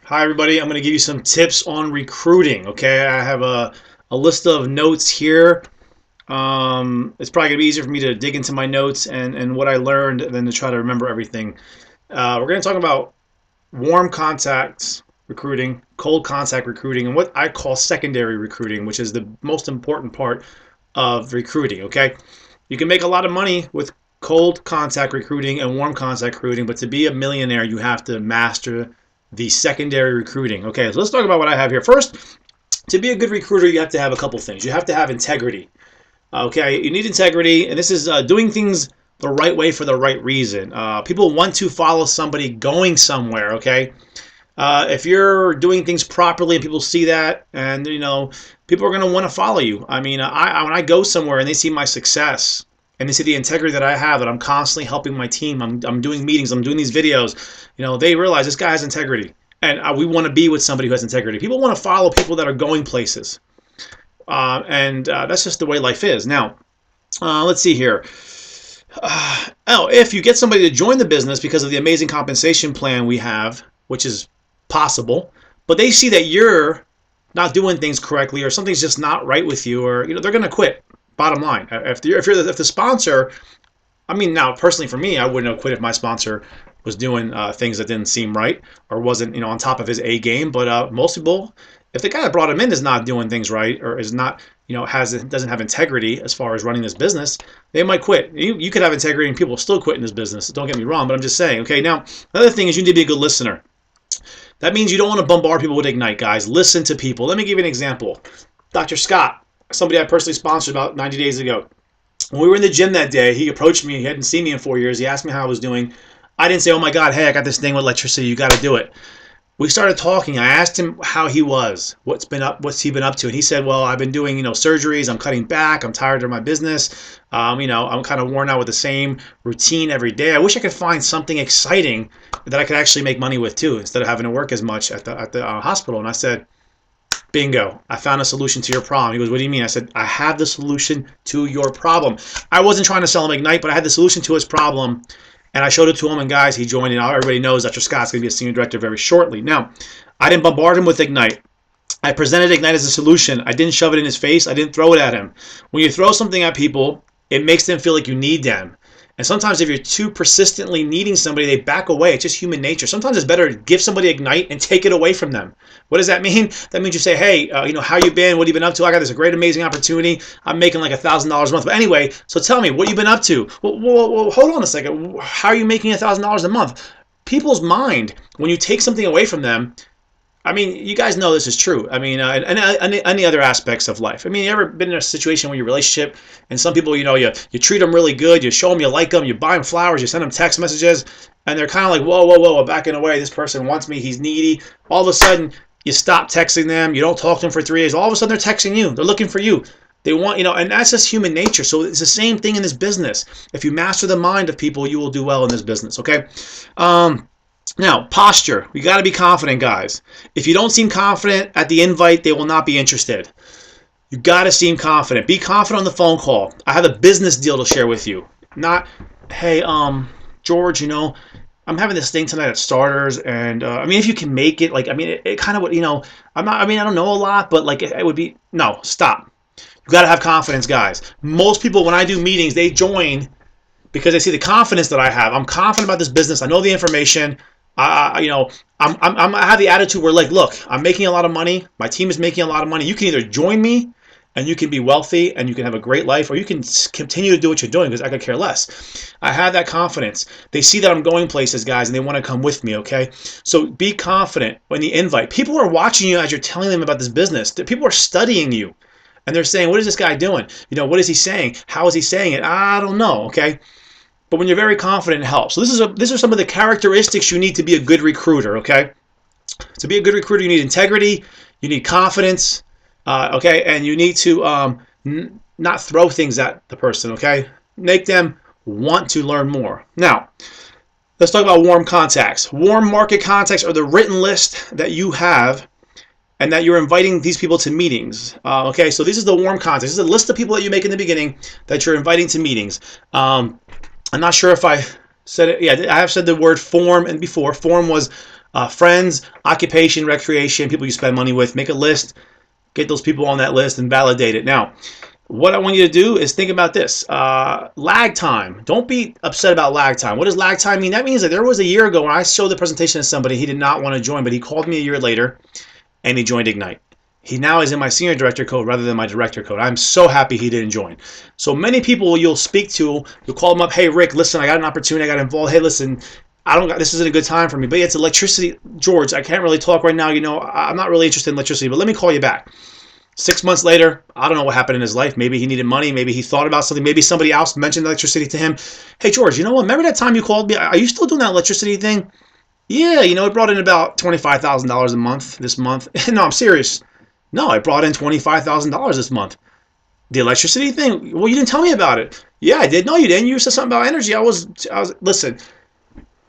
Hi, everybody. I'm going to give you some tips on recruiting. Okay, I have a list of notes here. It's probably going to be easier for me to dig into my notes and what I learned than to try to remember everything. We're going to talk about warm contacts recruiting, cold contact recruiting, and what I call secondary recruiting, which is the most important part of recruiting. Okay, you can make a lot of money with cold contact recruiting and warm contact recruiting, but to be a millionaire, you have to master the secondary recruiting. Okay, so let's talk about what I have here. First, to be a good recruiter, you have to have a couple things. You have to have integrity. Okay, you need integrity, and this is doing things the right way for the right reason. People want to follow somebody going somewhere. Okay, if you're doing things properly and people see that, and people are going to want to follow you. I mean, when I go somewhere and they see my success and they see the integrity that I have, that I'm constantly helping my team, I'm doing meetings, I'm doing these videos, they realize this guy has integrity, and we want to be with somebody who has integrity. People want to follow people that are going places, and that's just the way life is. Now, let's see here. If you get somebody to join the business because of the amazing compensation plan we have, which is possible, but they see that you're not doing things correctly, or something's just not right with you, or they're going to quit. Bottom line, if the sponsor, I mean, now personally for me, I wouldn't have quit if my sponsor was doing things that didn't seem right or wasn't on top of his A game. But most people, if the guy that brought him in is not doing things right, or is not doesn't have integrity as far as running this business, they might quit. You could have integrity and people still quit in this business. Don't get me wrong, but I'm just saying. Okay, now another thing is you need to be a good listener. That means you don't want to bombard people with Ignite, guys. Listen to people. Let me give you an example. Dr. Scott, somebody I personally sponsored about 90 days ago. When we were in the gym that day, he approached me. He hadn't seen me in 4 years. He asked me how I was doing. I didn't say, oh my God, hey, I got this thing with electricity. You got to do it. We started talking. I asked him how he was, what's he been up to, and he said, well, I've been doing surgeries. I'm cutting back. I'm tired of my business. I'm kind of worn out with the same routine every day. I wish I could find something exciting that I could actually make money with too, instead of having to work as much at the hospital. And I said, bingo, I found a solution to your problem. He goes, what do you mean? I said, I have the solution to your problem. I wasn't trying to sell him Ignite, but I had the solution to his problem. And I showed it to him, and guys, he joined. And everybody knows Dr. Scott's going to be a senior director very shortly. Now, I didn't bombard him with Ignite. I presented Ignite as a solution. I didn't shove it in his face. I didn't throw it at him. When you throw something at people, it makes them feel like you need them. And sometimes if you're too persistently needing somebody, they back away. It's just human nature. Sometimes it's better to give somebody Ignite and take it away from them. What does that mean? That means you say, hey, how you been? What have you been up to? I got this great, amazing opportunity. I'm making like $1,000 a month. But anyway, so tell me, what you been up to? Well, hold on a second. How are you making $1,000 a month? People's mind, when you take something away from them, I mean, you guys know this is true. I mean, any other aspects of life. I mean, you ever been in a situation where your relationship, and some people, you treat them really good, you show them you like them, you buy them flowers, you send them text messages, and they're kind of like, whoa, I'm backing away. This person wants me. He's needy. All of a sudden, you stop texting them. You don't talk to them for 3 days. All of a sudden, they're texting you. They're looking for you. They want, and that's just human nature. So it's the same thing in this business. If you master the mind of people, you will do well in this business. Okay. Now, posture. You got to be confident, guys. If you don't seem confident at the invite, they will not be interested. You got to seem confident. Be confident on the phone call. I have a business deal to share with you. Not, hey, George, I'm having this thing tonight at Starters, and I mean, if you can make it, it kind of would, I'm not, I mean, I don't know a lot, but it would be, no, stop. You got to have confidence, guys. Most people, when I do meetings, they join because they see the confidence that I have. I'm confident about this business. I know the information. I have the attitude where, look, I'm making a lot of money. My team is making a lot of money. You can either join me and you can be wealthy and you can have a great life, or you can continue to do what you're doing because I could care less. I have that confidence. They see that I'm going places, guys, and they want to come with me, okay? So be confident when the invite. People are watching you as you're telling them about this business. People are studying you, and they're saying, what is this guy doing? What is he saying? How is he saying it? I don't know, okay? But when you're very confident, it helps. So these are some of the characteristics you need to be a good recruiter, okay? To be a good recruiter, you need integrity, you need confidence, okay? And you need to not throw things at the person, okay? Make them want to learn more. Now, let's talk about warm contacts. Warm market contacts are the written list that you have and that you're inviting these people to meetings. Okay, so this is the warm contacts. This is a list of people that you make in the beginning that you're inviting to meetings. I'm not sure if I said it. Yeah, I have said the word form and before. Form was Friends, occupation, recreation, people you spend money with. Make a list, get those people on that list, and validate it. Now, what I want you to do is think about this. Lag time. Don't be upset about lag time. What does lag time mean? That means that there was a year ago when I showed the presentation to somebody, he did not want to join, but he called me a year later and he joined Ignite. He now is in my senior director code rather than my director code. I'm so happy he didn't join. So many people you'll speak to, you'll call them up, hey Rick, listen, I got an opportunity, I got involved. Hey, listen, this isn't a good time for me. But it's electricity, George. I can't really talk right now. I'm not really interested in electricity, but let me call you back. 6 months later, I don't know what happened in his life. Maybe he needed money. Maybe he thought about something. Maybe somebody else mentioned electricity to him. Hey, George, you know what? Remember that time you called me? Are you still doing that electricity thing? Yeah, it brought in about $25,000 a month this month. No, I'm serious. No, I brought in $25,000 this month. The electricity thing? Well, you didn't tell me about it. Yeah, I did. No, you didn't. You said something about energy. Listen,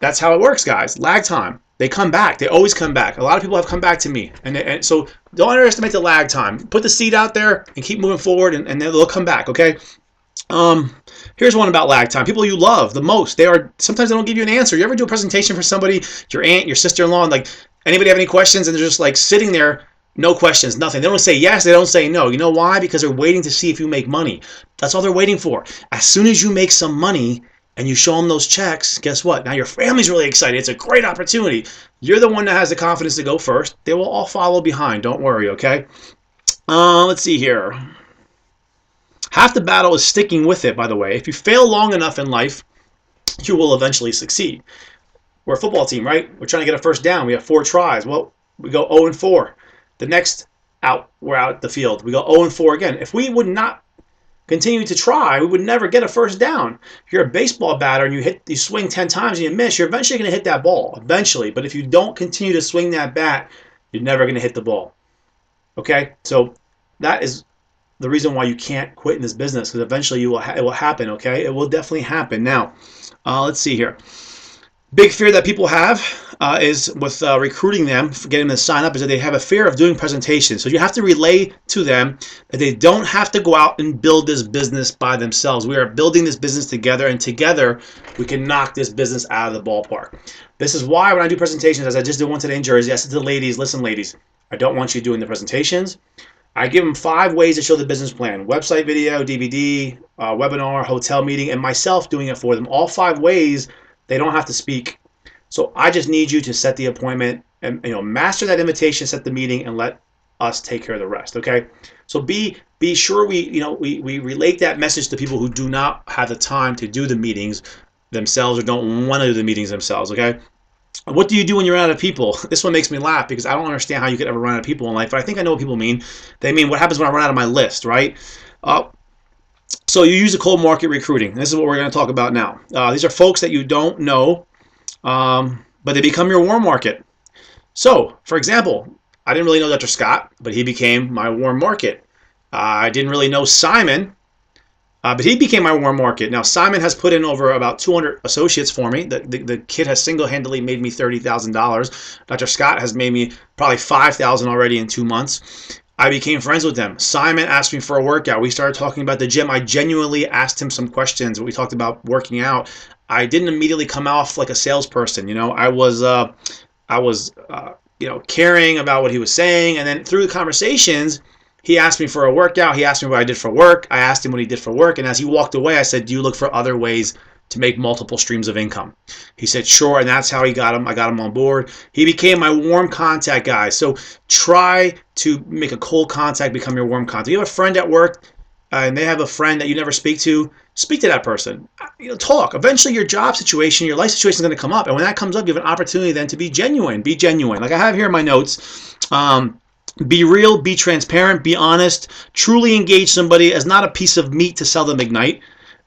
that's how it works, guys. Lag time. They come back. They always come back. A lot of people have come back to me. And so don't underestimate the lag time. Put the seed out there and keep moving forward, and they'll come back, okay? Here's one about lag time. People you love the most, sometimes they don't give you an answer. You ever do a presentation for somebody, your aunt, your sister-in-law, and like, anybody have any questions? And they're just like sitting there, no questions, nothing. They don't say yes, they don't say no. You know why? Because they're waiting to see if you make money. That's all they're waiting for. As soon as you make some money and you show them those checks, guess what? Now your family's really excited. It's a great opportunity. You're the one that has the confidence to go first. They will all follow behind. Don't worry, okay? Let's see here. Half the battle is sticking with it, by the way. If you fail long enough in life, you will eventually succeed. We're a football team, right? We're trying to get a first down. We have 4 tries. Well, we go 0-4. The next out, we're out the field. We go 0-4 again. If we would not continue to try, we would never get a first down. If you're a baseball batter and you swing 10 times and you miss, you're eventually going to hit that ball, eventually. But if you don't continue to swing that bat, you're never going to hit the ball. Okay? So that is the reason why you can't quit in this business, because eventually it will happen, okay? It will definitely happen. Now, let's see here. Big fear that people have is with recruiting them, for getting them to sign up, is that they have a fear of doing presentations. So you have to relay to them that they don't have to go out and build this business by themselves. We are building this business together, and together we can knock this business out of the ballpark. This is why when I do presentations, as I just did one today in Jersey, I said to the ladies, listen, ladies, I don't want you doing the presentations. I give them 5 ways to show the business plan: website video, DVD, webinar, hotel meeting, and myself doing it for them. All 5 ways. They don't have to speak. So I just need you to set the appointment and master that invitation, set the meeting, and let us take care of the rest. Okay? So be sure we relate that message to people who do not have the time to do the meetings themselves or don't want to do the meetings themselves. Okay? What do you do when you're out of people? This one makes me laugh because I don't understand how you could ever run out of people in life, but I think I know what people mean. They mean what happens when I run out of my list, right? So you use a cold market recruiting. This is what we're going to talk about now. These are folks that you don't know, but they become your warm market. So, for example, I didn't really know Dr. Scott, but he became my warm market. I didn't really know Simon, but he became my warm market. Now, Simon has put in over about 200 associates for me. The kid has single-handedly made me $30,000. Dr. Scott has made me probably $5,000 already in 2 months. I became friends with them. Simon asked me for a workout. We started talking about the gym. I genuinely asked him some questions. We talked about working out. I didn't immediately come off like a salesperson. I was caring about what he was saying. And then through the conversations, he asked me for a workout. He asked me what I did for work. I asked him what he did for work. And as he walked away, I said, do you look for other ways to make multiple streams of income? He said, sure, and that's how I got him on board. He became my warm contact guy. So try to make a cold contact become your warm contact. You have a friend at work, and they have a friend that you never speak to that person. Talk. Eventually your job situation, your life situation is going to come up, and when that comes up, you have an opportunity then to be genuine. Be genuine. Like I have here in my notes, be real, be transparent, be honest, truly engage somebody as not a piece of meat to sell them Ignite.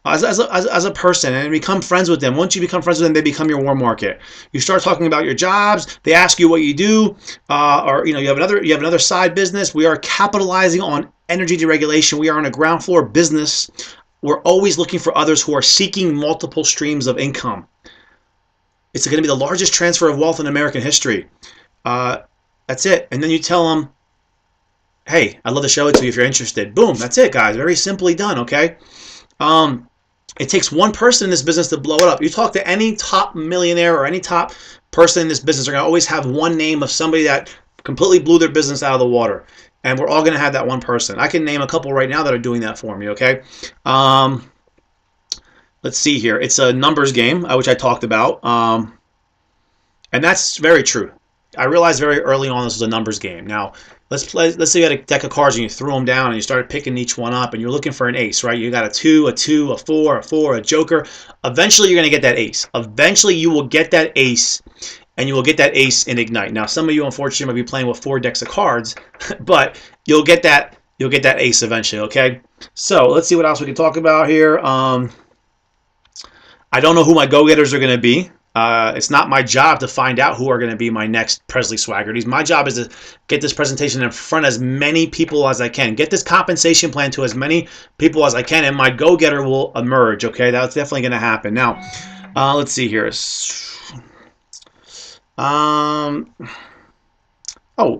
As a person, and become friends with them. Once you become friends with them, they become your warm market. You start talking about your jobs. They ask you what you do, or you have another side business. We are capitalizing on energy deregulation. We are on a ground floor business. We're always looking for others who are seeking multiple streams of income. It's going to be the largest transfer of wealth in American history. That's it. And then you tell them, hey, I'd love to show it to you if you're interested. Boom. That's it, guys. Very simply done. Okay. It takes one person in this business to blow it up. You talk to any top millionaire or any top person in this business are going to always have one name of somebody that completely blew their business out of the water. And we're all going to have that one person. I can name a couple right now that are doing that for me, okay? Let's see here. It's a numbers game, which I talked about. And that's very true. I realized very early on this was a numbers game. Now, let's say you had a deck of cards and you threw them down and you started picking each one up and you're looking for an ace, right? You got a 2, a 2, a 4, a 4, a joker. Eventually, you're going to get that ace. Eventually, you will get that ace, and you will get that ace in Ignite. Now, some of you, unfortunately, might be playing with 4 decks of cards, but you'll get that ace eventually, okay? So let's see what else we can talk about here. I don't know who my go-getters are going to be. It's not my job to find out who are going to be my next Presley Swaggerties. My job is to get this presentation in front of as many people as I can. Get this compensation plan to as many people as I can, and my go-getter will emerge, okay? That's definitely going to happen. Now, let's see here.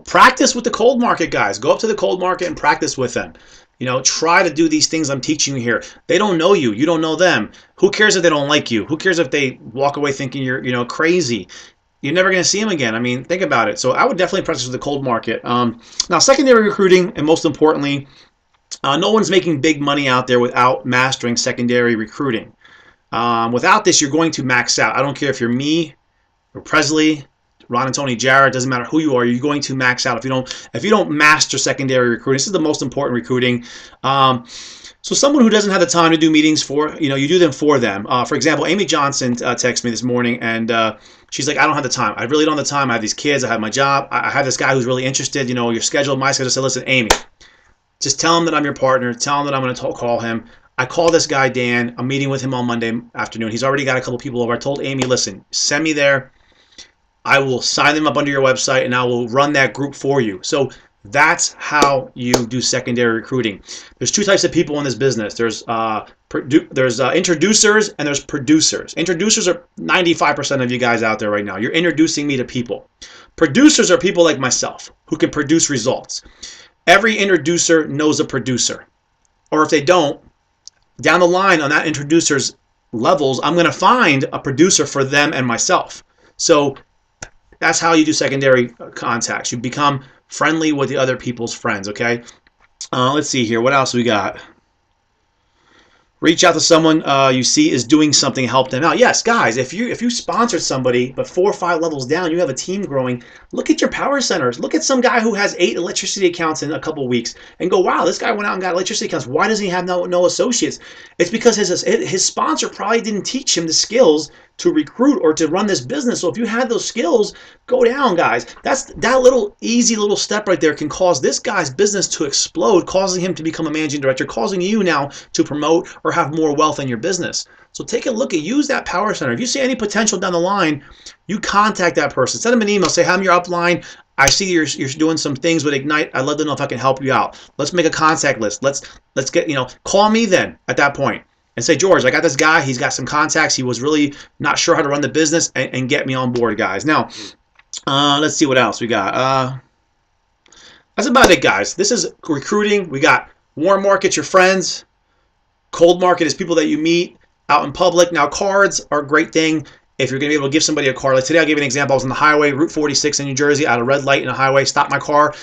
Practice with the cold market guys. Go up to the cold market and practice with them. You know, try to do these things I'm teaching you here. They don't know you. You don't know them. Who cares if they don't like you? Who cares if they walk away thinking you're crazy? You're never going to see them again. I mean, think about it. So I would definitely practice with the cold market. Now, secondary recruiting, and most importantly, no one's making big money out there without mastering secondary recruiting. Without this, you're going to max out. I don't care if you're me or Presley, Ron and Tony Jarrett, doesn't matter who you are, you're going to max out if you don't master secondary recruiting. This is the most important recruiting. So someone who doesn't have the time to do meetings you do them for them. For example, Amy Johnson texted me this morning, and she's like, I don't have the time. I really don't have the time. I have these kids. I have my job. I have this guy who's really interested. You know, your schedule, my schedule. I said, listen, Amy, just tell him that I'm your partner. Tell him that I'm going to call him. I call this guy, Dan. I'm meeting with him on Monday afternoon. He's already got a couple people over. I told Amy, listen, send me there. I will sign them up under your website, and I will run that group for you. So that's how you do secondary recruiting. There's 2 types of people in this business. There's introducers and there's producers. Introducers are 95% of you guys out there right now. You're introducing me to people. Producers are people like myself who can produce results. Every introducer knows a producer. Or if they don't, down the line on that introducer's levels, I'm going to find a producer for them and myself. So that's how you do secondary contacts. You become friendly with the other people's friends, okay? Let's see here. What else we got? Reach out to someone you see is doing something, help them out. Yes, guys, if you sponsored somebody, but 4 or 5 levels down, you have a team growing, look at your power centers. Look at some guy who has 8 electricity accounts in a couple weeks and go, wow, this guy went out and got electricity accounts. Why doesn't he have no associates? It's because his sponsor probably didn't teach him the skills to recruit or to run this business. So if you had those skills, go down, guys. That little easy little step right there can cause this guy's business to explode, causing him to become a managing director, causing you now to promote or have more wealth in your business. So take a look use that power center. If you see any potential down the line, you contact that person. Send them an email. Say, I'm your upline. I see you're doing some things with Ignite. I'd love to know if I can help you out. Let's make a contact list. Let's get, call me then at that point. And say, George, I got this guy. He's got some contacts. He was really not sure how to run the business, and get me on board, guys. Now, let's see what else we got. That's about it, guys. This is recruiting. We got warm market, your friends. Cold market is people that you meet out in public. Now, cards are a great thing if you're going to be able to give somebody a card. Like today, I'll give you an example. I was on the highway, Route 46 in New Jersey, at a red light in a highway, stopped my car,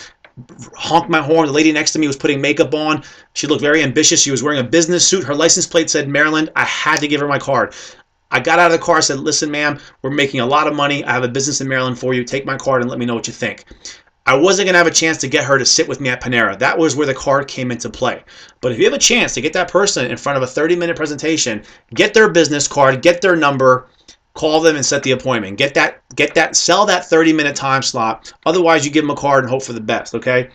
honked my horn. The lady next to me was putting makeup on. She looked very ambitious. She was wearing a business suit. Her license plate said Maryland. I had to give her my card. I got out of the car, said, listen, ma'am, we're making a lot of money. I have a business in Maryland for you. Take my card and let me know what you think. I wasn't going to have a chance to get her to sit with me at Panera. That was where the card came into play. But if you have a chance to get that person in front of a 30-minute presentation, get their business card, get their number, call them and set the appointment. Get that, sell that 30-minute time slot. Otherwise, you give them a card and hope for the best, okay?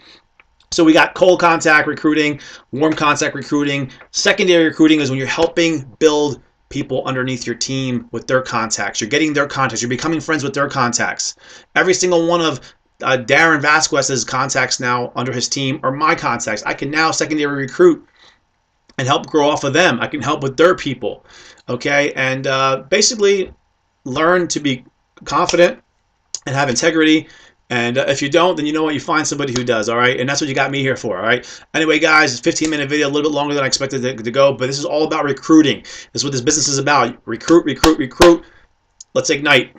So we got cold contact recruiting, warm contact recruiting. Secondary recruiting is when you're helping build people underneath your team with their contacts. You're getting their contacts. You're becoming friends with their contacts. Every single one of Darren Vasquez's contacts now under his team are my contacts. I can now secondary recruit and help grow off of them. I can help with their people, okay? And basically learn to be confident and have integrity. And if you don't, then you know what? You find somebody who does, all right? And that's what you got me here for, all right? Anyway, guys, 15-minute video, a little bit longer than I expected to go, but this is all about recruiting. This is what this business is about. Recruit, recruit, recruit. Let's ignite.